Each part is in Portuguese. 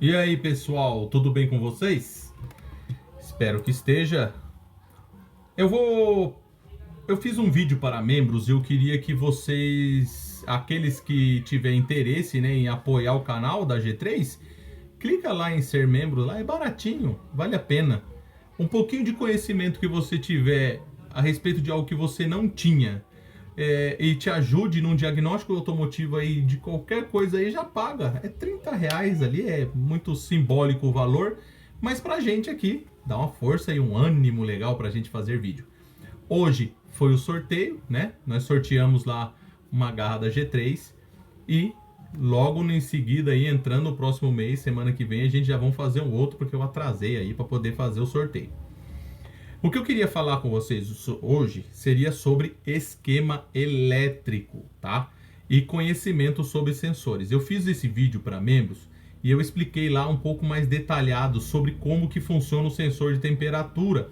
E aí, pessoal, tudo bem com vocês? Espero que esteja. Eu vou. Eu fiz um vídeo para membros e eu queria que vocês, aqueles que tiverem interesse, né, em apoiar o canal da G3, clica lá em ser membro, lá é baratinho, vale a pena. Um pouquinho de conhecimento que você tiver a respeito de algo que você não tinha, e te ajude num diagnóstico automotivo aí de qualquer coisa aí, já paga. É R$ 30 ali, é muito simbólico o valor, mas pra gente aqui dá uma força e um ânimo legal pra gente fazer vídeo. Hoje foi o sorteio, né? Nós sorteamos lá uma garra da G3 e logo em seguida aí, entrando no próximo mês, semana que vem, a gente já vamos fazer um outro, porque eu atrasei aí para poder fazer o sorteio. O que eu queria falar com vocês hoje seria sobre esquema elétrico, tá? E conhecimento sobre sensores. Eu fiz esse vídeo para membros e eu expliquei lá um pouco mais detalhado sobre como que funciona o sensor de temperatura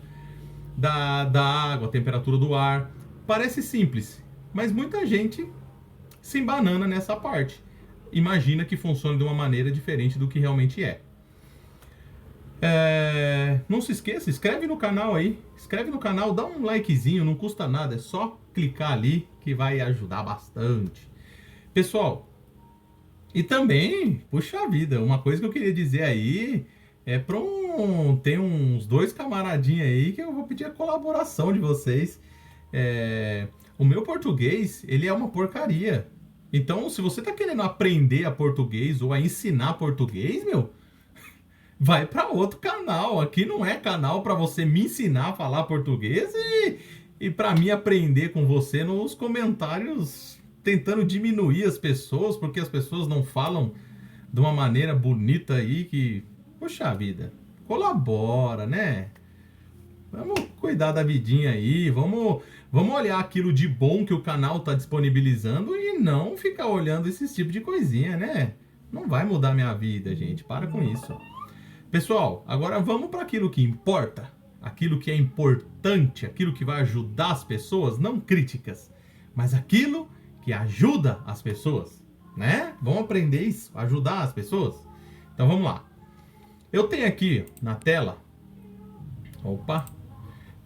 da água, a temperatura do ar. Parece simples, mas muita gente se embanana nessa parte. Imagina que funciona de uma maneira diferente do que realmente é. Não se esqueça, inscreve no canal aí. Inscreve no canal, dá um likezinho, não custa nada. É só clicar ali que vai ajudar bastante. Pessoal, e também, puxa vida, uma coisa que eu queria dizer aí é tem uns dois camaradinhos aí que eu vou pedir a colaboração de vocês. O meu português, ele é uma porcaria. Então, se você tá querendo aprender a português ou a ensinar português, meu, vai para outro canal. Aqui não é canal para você me ensinar a falar português e para mim aprender com você nos comentários, tentando diminuir as pessoas, porque as pessoas não falam de uma maneira bonita aí que, poxa vida, colabora, né? Vamos cuidar da vidinha aí, vamos olhar aquilo de bom que o canal tá disponibilizando e não ficar olhando esse tipo de coisinha, né? Não vai mudar minha vida, gente. Para com isso. Pessoal, agora vamos para aquilo que importa, aquilo que é importante, aquilo que vai ajudar as pessoas, não críticas, mas aquilo que ajuda as pessoas, né? Vamos aprender isso, ajudar as pessoas? Então vamos lá. Eu tenho aqui na tela,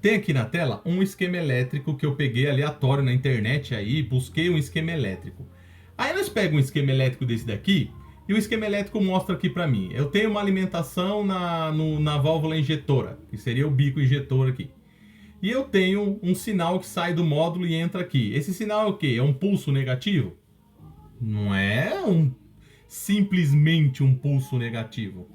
tem aqui na tela um esquema elétrico que eu peguei aleatório na internet aí, busquei um esquema elétrico. Aí nós pegamos um esquema elétrico desse daqui e o esquema elétrico mostra aqui para mim. Eu tenho uma alimentação na válvula injetora, que seria o bico injetor aqui. E eu tenho um sinal que sai do módulo e entra aqui. Esse sinal é o quê? É um pulso negativo? Não é simplesmente um pulso negativo.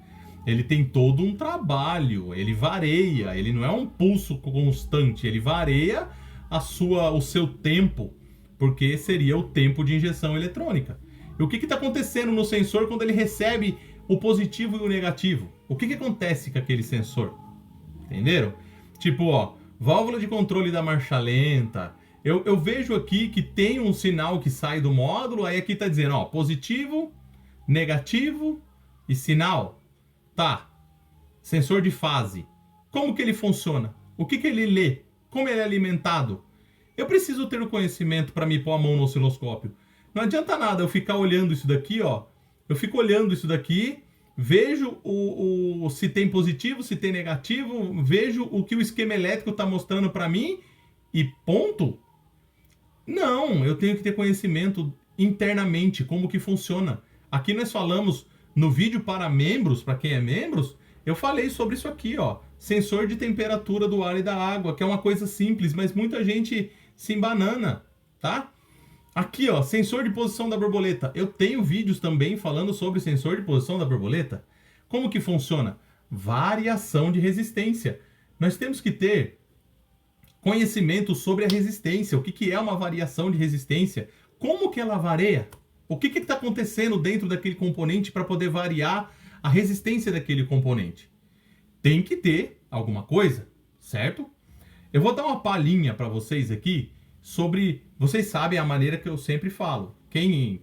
Ele tem todo um trabalho, ele varia, ele não é um pulso constante, ele varia o seu tempo, porque seria o tempo de injeção eletrônica. E o que está acontecendo no sensor quando ele recebe o positivo e o negativo? O que acontece com aquele sensor? Entenderam? Tipo, válvula de controle da marcha lenta. Eu vejo aqui que tem um sinal que sai do módulo, aí aqui está dizendo, positivo, negativo e sinal. Tá, sensor de fase. Como que ele funciona? O que ele lê? Como ele é alimentado? Eu preciso ter o conhecimento para me pôr a mão no osciloscópio. Não adianta nada eu ficar olhando isso daqui, Eu fico olhando isso daqui, vejo se tem positivo, se tem negativo, vejo o que o esquema elétrico está mostrando para mim e ponto. Não, eu tenho que ter conhecimento internamente, como que funciona. Aqui nós falamos no vídeo para membros, para quem é membros, eu falei sobre isso aqui, sensor de temperatura do ar e da água, que é uma coisa simples, mas muita gente se embanana, tá? Aqui, sensor de posição da borboleta. Eu tenho vídeos também falando sobre sensor de posição da borboleta. Como que funciona? Variação de resistência. Nós temos que ter conhecimento sobre a resistência. O que é uma variação de resistência? Como que ela varia? O que está acontecendo dentro daquele componente para poder variar a resistência daquele componente? Tem que ter alguma coisa, certo? Eu vou dar uma palhinha para vocês aqui sobre... Vocês sabem a maneira que eu sempre falo. Quem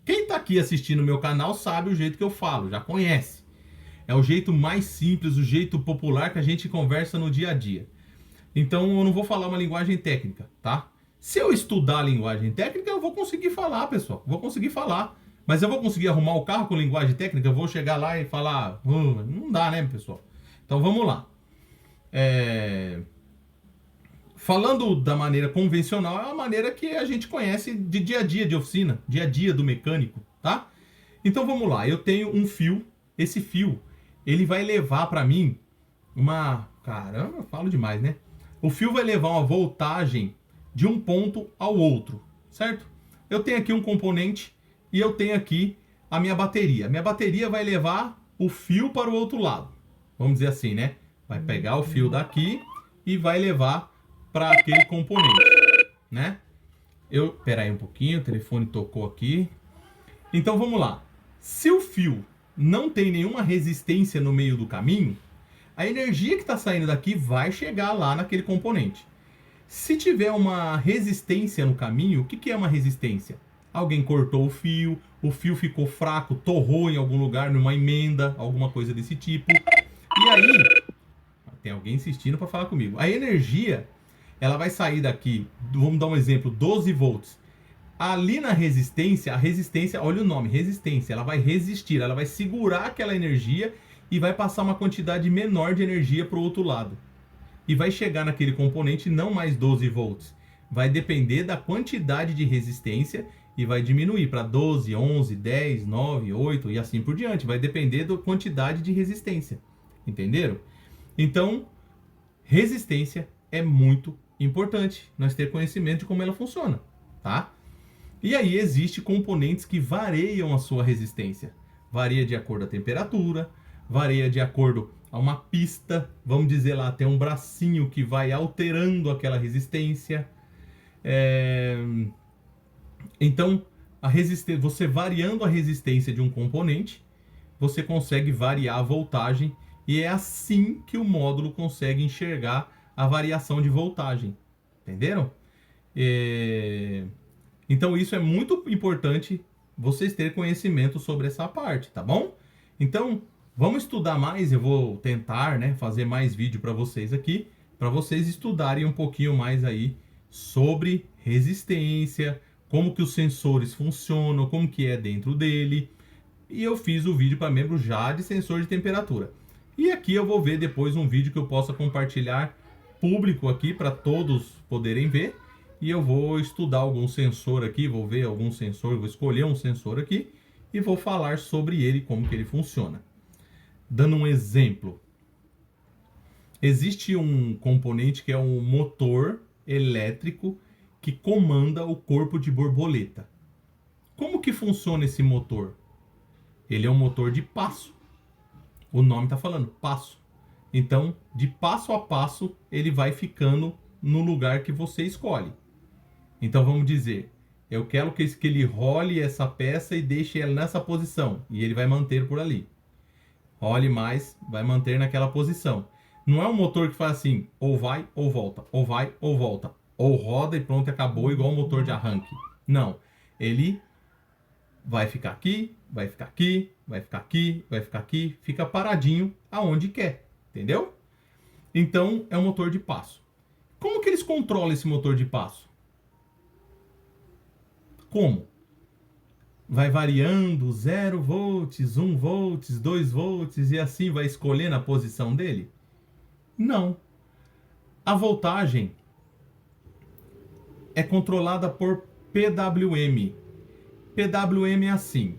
está aqui assistindo o meu canal sabe o jeito que eu falo, já conhece. É o jeito mais simples, o jeito popular que a gente conversa no dia a dia. Então eu não vou falar uma linguagem técnica, tá? Se eu estudar a linguagem técnica, eu vou conseguir falar, pessoal. Vou conseguir falar. Mas eu vou conseguir arrumar o carro com linguagem técnica? Eu vou chegar lá e falar... não dá, né, pessoal? Então vamos lá. Falando da maneira convencional, é a maneira que a gente conhece de dia a dia de oficina, dia a dia do mecânico, tá? Então vamos lá, eu tenho um fio, esse fio, ele vai levar para mim uma... Caramba, eu falo demais, né? O fio vai levar uma voltagem de um ponto ao outro, certo? Eu tenho aqui um componente e eu tenho aqui a minha bateria. A minha bateria vai levar o fio para o outro lado, vamos dizer assim, né? Vai pegar o fio daqui e vai levar para aquele componente, né? Pera aí um pouquinho, o telefone tocou aqui. Então vamos lá. Se o fio não tem nenhuma resistência no meio do caminho, a energia que está saindo daqui vai chegar lá naquele componente. Se tiver uma resistência no caminho, o que é uma resistência? Alguém cortou o fio ficou fraco, torrou em algum lugar, numa emenda, alguma coisa desse tipo. E aí, tem alguém insistindo para falar comigo. A energia, ela vai sair daqui, vamos dar um exemplo, 12 volts. Ali na resistência, a resistência, olha o nome, resistência, ela vai resistir, ela vai segurar aquela energia e vai passar uma quantidade menor de energia para o outro lado. E vai chegar naquele componente não mais 12 volts. Vai depender da quantidade de resistência e vai diminuir para 12, 11, 10, 9, 8 e assim por diante. Vai depender da quantidade de resistência. Entenderam? Então, resistência é muito importante nós ter conhecimento de como ela funciona, tá? E aí existem componentes que variam a sua resistência. Varia de acordo com a temperatura, varia de acordo a uma pista, vamos dizer lá, tem um bracinho que vai alterando aquela resistência. Então, você variando a resistência de um componente, você consegue variar a voltagem e é assim que o módulo consegue enxergar a variação de voltagem. Entenderam? Então isso é muito importante vocês terem conhecimento sobre essa parte, tá bom? Então vamos estudar mais, eu vou tentar, né, fazer mais vídeo para vocês aqui, para vocês estudarem um pouquinho mais aí sobre resistência, como que os sensores funcionam, como que é dentro dele. E eu fiz o vídeo para membro já de sensor de temperatura. E aqui eu vou ver depois um vídeo que eu possa compartilhar público aqui para todos poderem ver. E eu vou estudar algum sensor aqui, vou ver algum sensor, vou escolher um sensor aqui e vou falar sobre ele, como que ele funciona. Dando um exemplo. Existe um componente que é um motor elétrico que comanda o corpo de borboleta. Como que funciona esse motor? Ele é um motor de passo. O nome está falando, passo. Então, de passo a passo, ele vai ficando no lugar que você escolhe. Então, vamos dizer, eu quero que ele role essa peça e deixe ela nessa posição. E ele vai manter por ali. Role mais, vai manter naquela posição. Não é um motor que faz assim, ou vai ou volta, ou vai ou volta. Ou roda e pronto, acabou, igual um motor de arranque. Não, ele vai ficar aqui, vai ficar aqui, vai ficar aqui, vai ficar aqui, fica paradinho aonde quer, entendeu? Então, é um motor de passo. Como que eles controlam esse motor de passo? Como? Vai variando 0 volts, 1 volts, 2 volts e assim vai escolhendo a posição dele? Não. A voltagem é controlada por PWM. PWM é assim.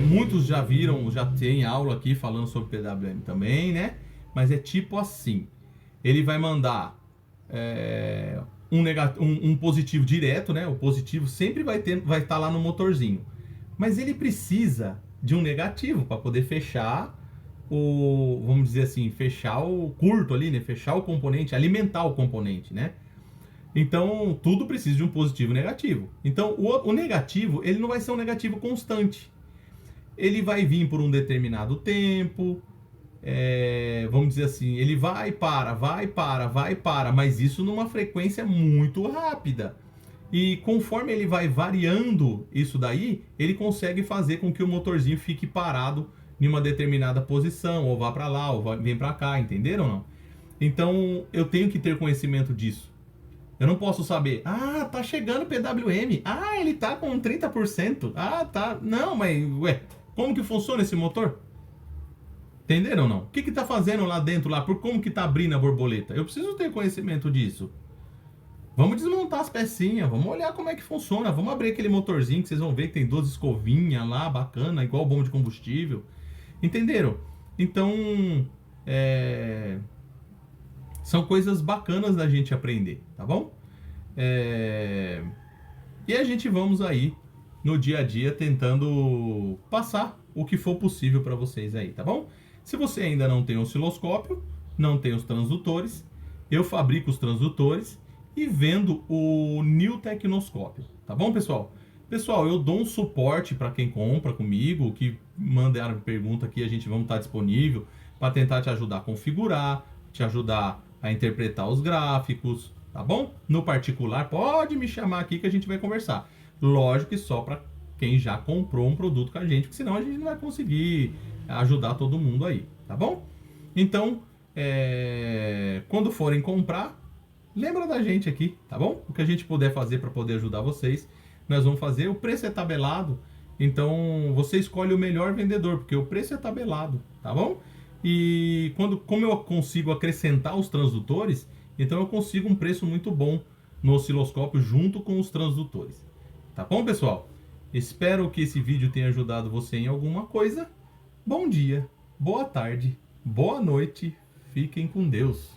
Muitos já viram, já tem aula aqui falando sobre PWM também, né? Mas é tipo assim. Ele vai mandar um positivo direto, né? O positivo sempre vai estar lá no motorzinho. Mas ele precisa de um negativo para poder fechar vamos dizer assim, fechar o curto ali, né? Fechar o componente, alimentar o componente, né? Então, tudo precisa de um positivo e negativo. Então, o negativo, ele não vai ser um negativo constante. Ele vai vir por um determinado tempo, vamos dizer assim, ele vai para, mas isso numa frequência muito rápida. E conforme ele vai variando isso daí, ele consegue fazer com que o motorzinho fique parado em uma determinada posição, ou vá para lá, ou vem para cá, entenderam ou não? Então, eu tenho que ter conhecimento disso. Eu não posso saber, tá chegando o PWM, ele tá com 30%, tá, não, mas, ué, como que funciona esse motor? Entenderam ou não? O que que tá fazendo lá dentro, lá, por como que tá abrindo a borboleta? Eu preciso ter conhecimento disso. Vamos desmontar as pecinhas, vamos olhar como é que funciona, vamos abrir aquele motorzinho que vocês vão ver que tem 12 escovinhas lá, bacana, igual bomba de combustível. Entenderam? Então, são coisas bacanas da gente aprender, tá bom? E a gente vamos aí no dia a dia tentando passar o que for possível para vocês aí, tá bom? Se você ainda não tem osciloscópio, não tem os transdutores, eu fabrico os transdutores e vendo o New Tecnoscópio, tá bom, pessoal? Pessoal, eu dou um suporte para quem compra comigo, que mandar pergunta aqui, a gente vamos estar disponível para tentar te ajudar a configurar, te ajudar a interpretar os gráficos, tá bom? No particular, pode me chamar aqui que a gente vai conversar. Lógico que só para quem já comprou um produto com a gente, porque senão a gente não vai conseguir ajudar todo mundo aí, tá bom? Então, quando forem comprar, lembra da gente aqui, tá bom? O que a gente puder fazer para poder ajudar vocês, nós vamos fazer. O preço é tabelado, então você escolhe o melhor vendedor, porque o preço é tabelado, tá bom? E como eu consigo acrescentar os transdutores, então eu consigo um preço muito bom no osciloscópio junto com os transdutores. Tá bom, pessoal? Espero que esse vídeo tenha ajudado você em alguma coisa. Bom dia, boa tarde, boa noite, fiquem com Deus.